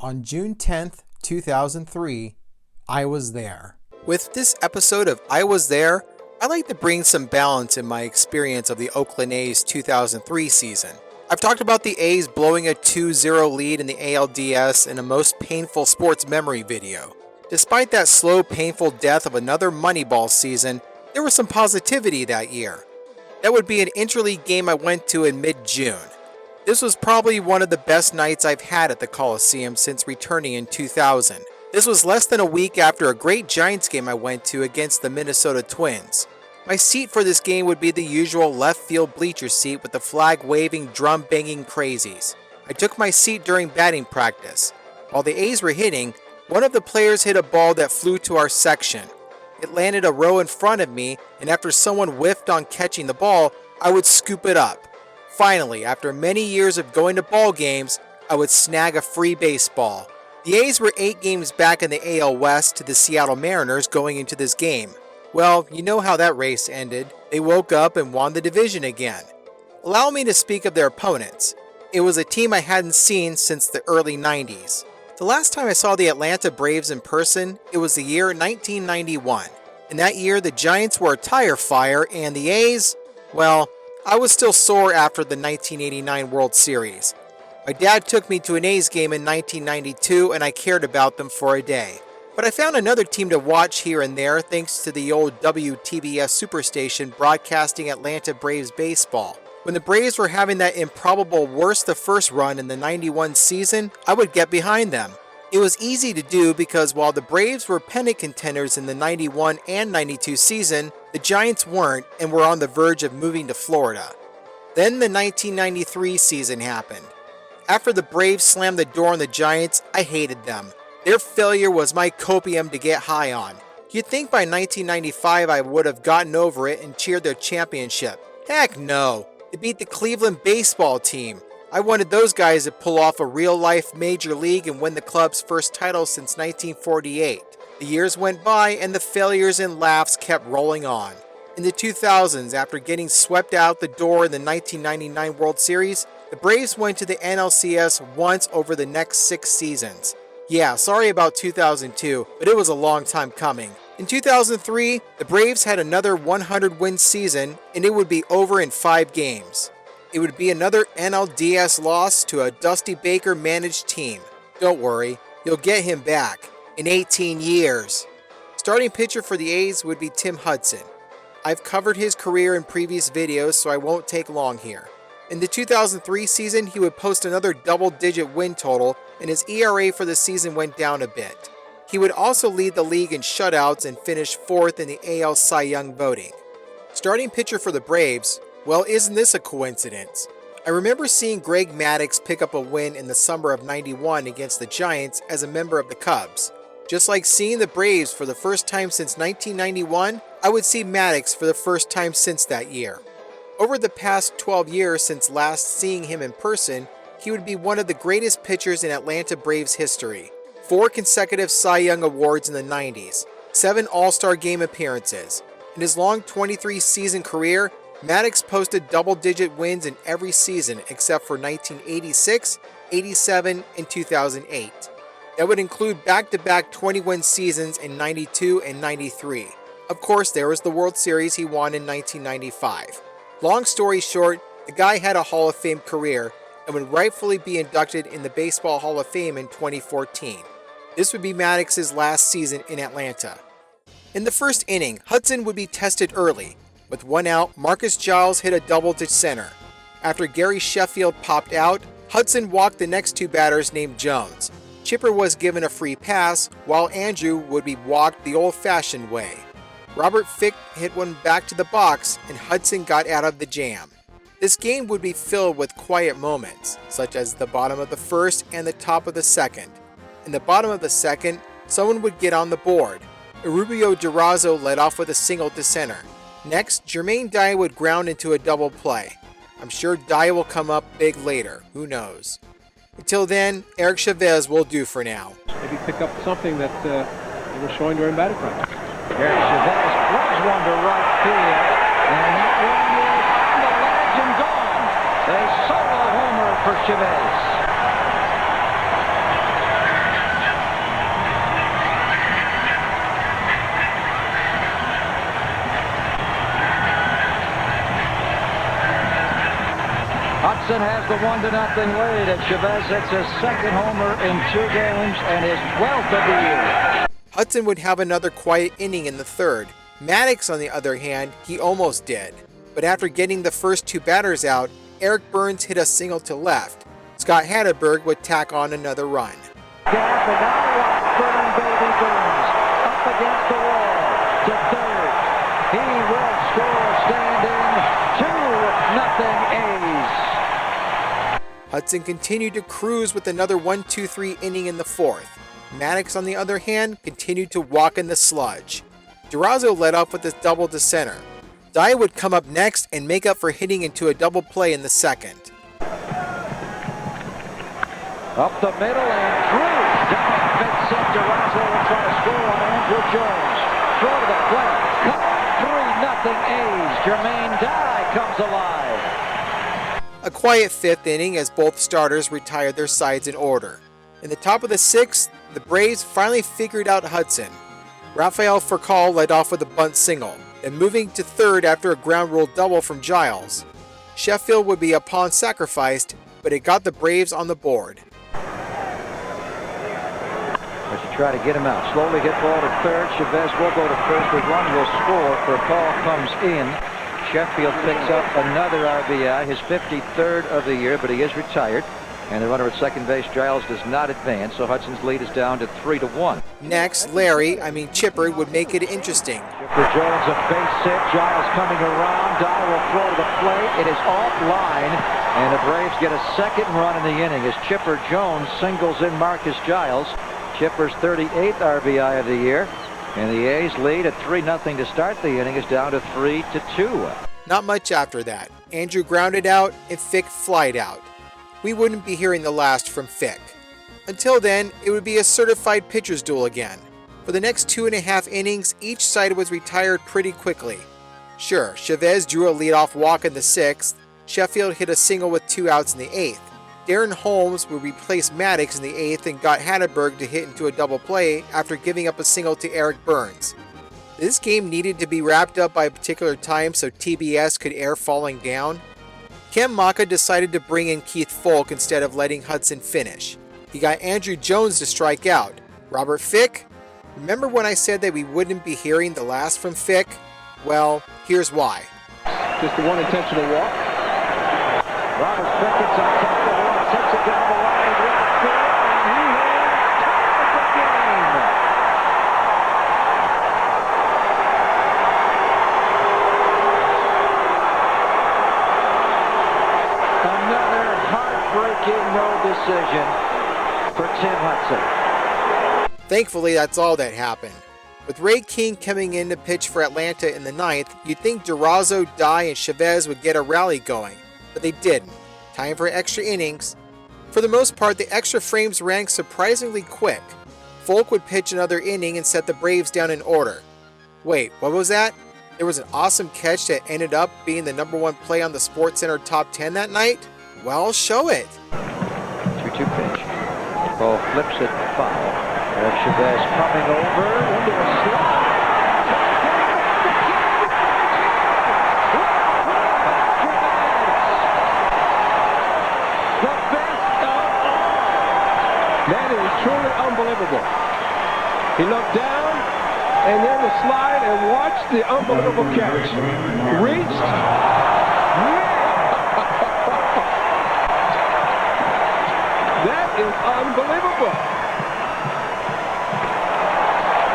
On June 10th, 2003, I was there. With this episode of I Was There, I like to bring some balance in my experience of the Oakland A's 2003 season. I've talked about the A's blowing a 2-0 lead in the ALDS in a most painful sports memory video. Despite that slow, painful death of another Moneyball season, there was some positivity that year. That would be an interleague game I went to in mid-June. This was probably one of the best nights I've had at the Coliseum since returning in 2000. This was less than a week after a great Giants game I went to against the Minnesota Twins. My seat for this game would be the usual left field bleacher seat with the flag-waving, drum-banging crazies. I took my seat during batting practice. While the A's were hitting, one of the players hit a ball that flew to our section. It landed a row in front of me, and after someone whiffed on catching the ball, I would scoop it up. Finally, after many years of going to ball games, I would snag a free baseball. The A's were 8 games back in the AL West to the Seattle Mariners going into this game. Well, you know how that race ended. They woke up and won the division again. Allow me to speak of their opponents. It was a team I hadn't seen since the early 90s. The last time I saw the Atlanta Braves in person, it was the year 1991. In that year, the Giants were a tire fire and the A's, well, I was still sore after the 1989 World Series. My dad took me to an A's game in 1992 and I cared about them for a day. But I found another team to watch here and there thanks to the old WTBS Superstation broadcasting Atlanta Braves baseball. When the Braves were having that improbable worst to first run in the 91 season, I would get behind them. It was easy to do because while the Braves were pennant contenders in the 91 and 92 season, the Giants weren't and were on the verge of moving to Florida. Then the 1993 season happened. After the Braves slammed the door on the Giants, I hated them. Their failure was my copium to get high on. You'd think by 1995 I would have gotten over it and cheered their championship. Heck no! They beat the Cleveland baseball team. I wanted those guys to pull off a real-life major league and win the club's first title since 1948. The years went by and the failures and laughs kept rolling on. In the 2000s, after getting swept out the door in the 1999 World Series, the Braves went to the NLCS once over the next 6 seasons. Yeah, sorry about 2002, but it was a long time coming. In 2003, the Braves had another 100-win season, and it would be over in 5 games. It would be another NLDS loss to a Dusty Baker-managed team. Don't worry, you'll get him back in 18 years. Starting pitcher for the A's would be Tim Hudson. I've covered his career in previous videos, so I won't take long here. In the 2003 season, he would post another double-digit win total, and his ERA for the season went down a bit. He would also lead the league in shutouts and finish 4th in the AL Cy Young voting. Starting pitcher for the Braves, well, isn't this a coincidence? I remember seeing Greg Maddux pick up a win in the summer of '91 against the Giants as a member of the Cubs. Just like seeing the Braves for the first time since 1991, I would see Maddux for the first time since that year. Over the past 12 years since last seeing him in person, he would be one of the greatest pitchers in Atlanta Braves history. 4 consecutive Cy Young Awards in the 90s, 7 All-Star Game appearances. In his long 23-season career, Maddux posted double-digit wins in every season except for 1986, 87, and 2008. That would include back-to-back 20-win seasons in 92 and 93. Of course, there was the World Series he won in 1995. Long story short, the guy had a Hall of Fame career and would rightfully be inducted in the Baseball Hall of Fame in 2014. This would be Maddux's last season in Atlanta. In the first inning, Hudson would be tested early. With 1 out, Marcus Giles hit a double to center. After Gary Sheffield popped out, Hudson walked the next 2 batters named Jones. Chipper was given a free pass, while Andrew would be walked the old-fashioned way. Robert Fick hit one back to the box, and Hudson got out of the jam. This game would be filled with quiet moments, such as the bottom of the first and the top of the second. In the bottom of the second, someone would get on the board. Erubio Durazo led off with a single to center. Next, Jermaine Dye would ground into a double play. I'm sure Dye will come up big later, who knows. Until then, Eric Chavez will do for now. Maybe pick up something that you were showing during batting practice. Eric Chavez runs one to right field, and that one is on the ledge and gone. A solo homer for Chavez. has the 1-0 lead, and Chavez hits his second homer in 2 games and his 12th of the year. Hudson would have another quiet inning in the third. Maddox, on the other hand, he almost did. But after getting the first 2 batters out, Eric Burns hit a single to left. Scott Hatteberg would tack on another run. Gap, and now what? Burn, baby, Burns. Up against the wall to third. He will score standing. 2-0 A's. Hudson continued to cruise with another 1-2-3 inning in the fourth. Maddox, on the other hand, continued to walk in the sludge. Durazo led off with his double to center. Dye would come up next and make up for hitting into a double play in the second. Up the middle and through. Down fits up. Durazo will try to score on Andrew Jones. Throw to the plate. Come on, 3-0 A's. Jermaine Dye comes alive. A quiet fifth inning as both starters retired their sides in order. In the top of the sixth, the Braves finally figured out Hudson. Rafael Furcal led off with a bunt single, then moving to third after a ground rule double from Giles. Sheffield would be a pawn sacrificed, but it got the Braves on the board. As you try to get him out. Slowly hit ball to third. Chavez will go to first. The run will score. Furcal comes in. Sheffield picks up another RBI, his 53rd of the year, but he is retired. And the runner at second base, Giles, does not advance, so Hudson's lead is down to 3-1. Next, Chipper would make it interesting. Chipper Jones, a base hit. Giles coming around. Dye will throw to the plate. It is offline, and the Braves get a second run in the inning as Chipper Jones singles in Marcus Giles. Chipper's 38th RBI of the year, and the A's lead at 3-0 to start the inning is down to 3-2. Not much after that. Andrew grounded out and Fick flied out. We wouldn't be hearing the last from Fick. Until then, it would be a certified pitcher's duel again. For the next 2.5 innings, each side was retired pretty quickly. Sure, Chavez drew a leadoff walk in the 6th, Sheffield hit a single with 2 outs in the 8th. Darren Holmes would replace Maddox in the 8th and got Hatteberg to hit into a double play after giving up a single to Eric Burns. This game needed to be wrapped up by a particular time so TBS could air Falling Down. Ken Maka decided to bring in Keith Folk instead of letting Hudson finish. He got Andrew Jones to strike out. Robert Fick? Remember when I said that we wouldn't be hearing the last from Fick? Well, here's why. Just the one intentional walk. Robert Fick gets on top of the wall, takes it down the line, left field, and he has tied the game. Another heartbreaking no decision for Tim Hudson. Thankfully, that's all that happened. With Ray King coming in to pitch for Atlanta in the 9th, you'd think Durazo, Dye, and Chavez would get a rally going, but they didn't. Time for extra innings. For the most part, the extra frames ran surprisingly quick. Folk would pitch another inning and set the Braves down in order. Wait, what was that? There was an awesome catch that ended up being the #1 play on the SportsCenter Top 10 that night? Well, show it. 2-2 pitch. Ball flips it foul. There's Chavez coming over into a slide. The best of all. That is truly unbelievable. He looked down and then the slide and watched the unbelievable catch. Reached. That is unbelievable.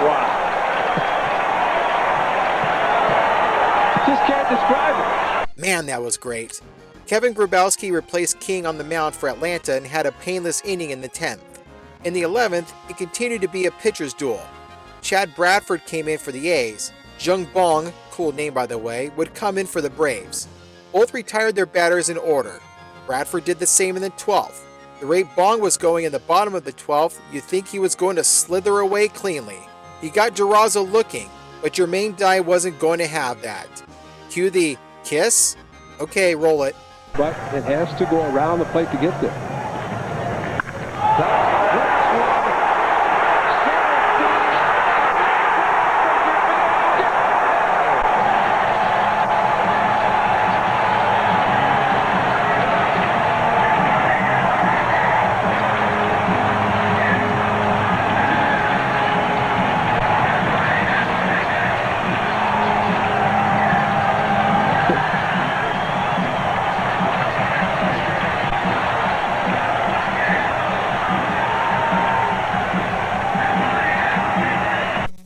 Wow. Just can't describe it. Man, that was great. Kevin Grabowski replaced King on the mound for Atlanta and had a painless inning in the 10th. In the 11th, it continued to be a pitcher's duel. Chad Bradford came in for the A's. Jung Bong, cool name by the way, would come in for the Braves. Both retired their batters in order. Bradford did the same in the 12th. The rate Bong was going in the bottom of the 12th, you'd think he was going to slither away cleanly. He got Durazo looking, but Jermaine Dye wasn't going to have that. Cue the kiss? Okay, roll it. But it has to go around the plate to get there.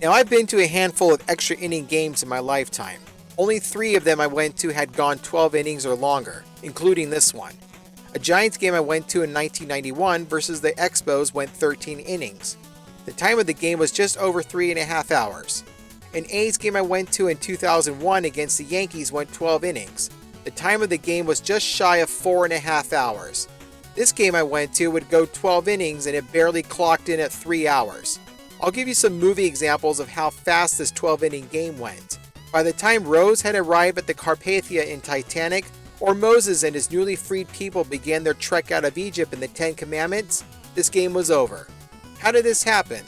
Now, I've been to a handful of extra inning games in my lifetime. Only 3 of them I went to had gone 12 innings or longer, including this one. A Giants game I went to in 1991 versus the Expos went 13 innings. The time of the game was just over 3.5 hours. An A's game I went to in 2001 against the Yankees went 12 innings. The time of the game was just shy of 4.5 hours. This game I went to would go 12 innings and it barely clocked in at 3 hours. I'll give you some movie examples of how fast this 12-inning game went. By the time Rose had arrived at the Carpathia in Titanic, or Moses and his newly freed people began their trek out of Egypt in the 10 Commandments, this game was over. How did this happen?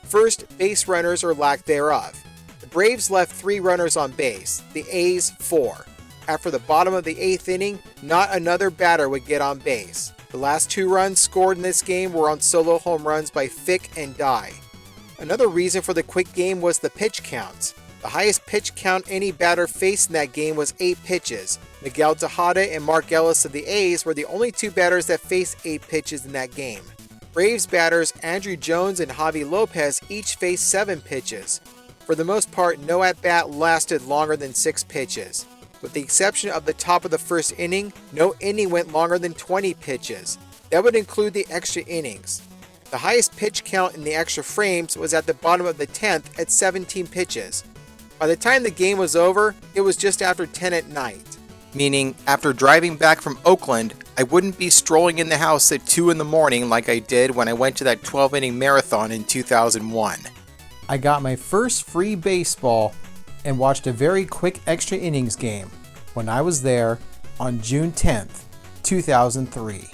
First, base runners or lack thereof. The Braves left 3 runners on base, the A's 4. After the bottom of the 8th inning, not another batter would get on base. The last 2 runs scored in this game were on solo home runs by Fick and Dye. Another reason for the quick game was the pitch counts. The highest pitch count any batter faced in that game was 8 pitches. Miguel Tejada and Mark Ellis of the A's were the only 2 batters that faced 8 pitches in that game. Braves batters Andrew Jones and Javi Lopez each faced 7 pitches. For the most part, no at-bat lasted longer than 6 pitches. With the exception of the top of the first inning, no inning went longer than 20 pitches. That would include the extra innings. The highest pitch count in the extra frames was at the bottom of the 10th at 17 pitches. By the time the game was over, it was just after 10 at night. Meaning, after driving back from Oakland, I wouldn't be strolling in the house at 2 in the morning like I did when I went to that 12-inning marathon in 2001. I got my first free baseball and watched a very quick extra innings game when I was there on June 10th, 2003.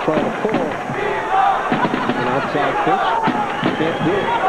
Trying to pull an outside pitch. Can't do it.